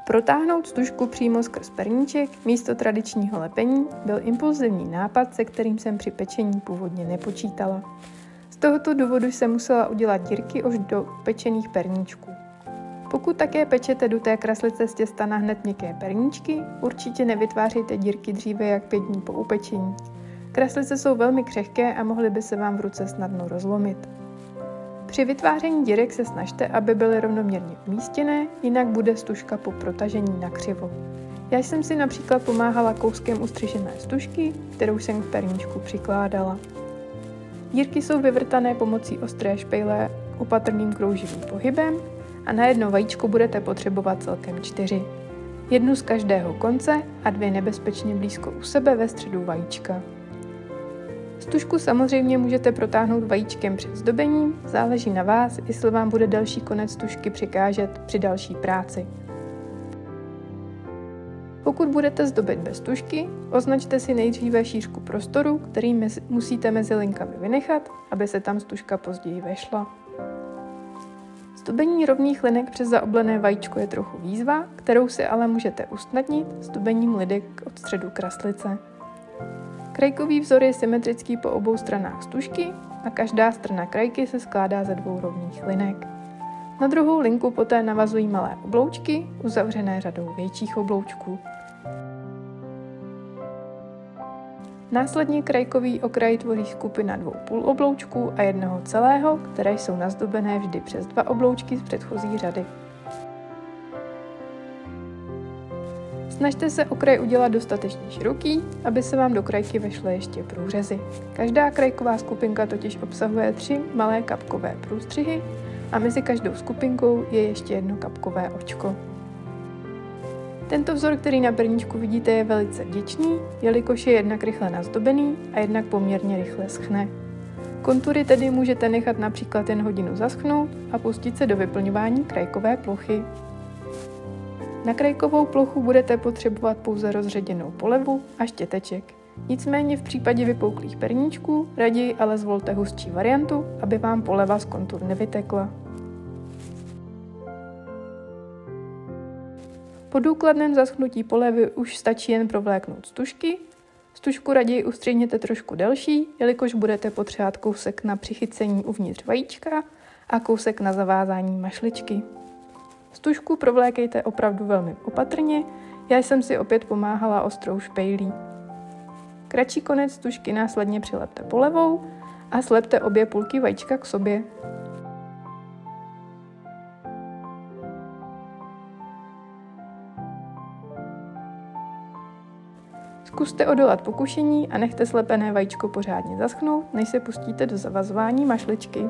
Protáhnout stužku přímo skrz perníček místo tradičního lepení byl impulzivní nápad, se kterým jsem při pečení původně nepočítala. Z tohoto důvodu jsem musela udělat dírky už do pečených perníčků. Pokud také pečete do té kraslice z těsta na hned měkké perníčky, určitě nevytvářejte dírky dříve jak 5 dní po upečení. Kraslice jsou velmi křehké a mohly by se vám v ruce snadno rozlomit. Při vytváření dírek se snažte, aby byly rovnoměrně umístěné, jinak bude stužka po protažení nakřivo. Já jsem si například pomáhala kouskem ustřižené stužky, kterou jsem k perníčku přikládala. Dírky jsou vyvrtané pomocí ostré špejle opatrným krouživým pohybem a na jedno vajíčko budete potřebovat celkem 4. Jednu z každého konce a 2 nebezpečně blízko u sebe ve středu vajíčka. Stužku samozřejmě můžete protáhnout vajíčkem před zdobením, záleží na vás, jestli vám bude delší konec stužky překážet při další práci. Pokud budete zdobit bez stužky, označte si nejdříve šířku prostoru, který musíte mezi linkami vynechat, aby se tam stužka později vešla. Zdobení rovných linek přes zaoblené vajíčko je trochu výzva, kterou si ale můžete usnadnit zdobením lidek od středu kraslice. Krajkový vzor je symetrický po obou stranách stužky a každá strana krajky se skládá ze 2 rovných linek. Na druhou linku poté navazují malé obloučky, uzavřené řadou větších obloučků. Následně krajkový okraj tvoří skupina 2 půlobloučků a jednoho celého, které jsou nazdobené vždy přes 2 obloučky z předchozí řady. Snažte se okraj udělat dostatečně široký, aby se vám do krajky vešly ještě průřezy. Každá krajková skupinka totiž obsahuje 3 malé kapkové průstřihy a mezi každou skupinkou je ještě jedno kapkové očko. Tento vzor, který na perníčku vidíte, je velice vděčný, jelikož je jednak rychle nazdobený a jednak poměrně rychle schne. Kontury tedy můžete nechat například jen hodinu zaschnout a pustit se do vyplňování krajkové plochy. Na krajkovou plochu budete potřebovat pouze rozředěnou polevu a štěteček. Nicméně v případě vypouklých perníčků raději ale zvolte hustší variantu, aby vám poleva z kontur nevytekla. Po důkladném zaschnutí polevy už stačí jen provléknout stužky. Stužku raději ustřihněte trošku delší, jelikož budete potřebovat kousek na přichycení uvnitř vajíčka a kousek na zavázání mašličky. Stužku provlékejte opravdu velmi opatrně, já jsem si opět pomáhala ostrou špejlí. Kratší konec stužky následně přilepte polevou a slepte obě půlky vajíčka k sobě. Zkuste odolat pokušení a nechte slepené vajíčko pořádně zaschnout, než se pustíte do zavazování mašličky.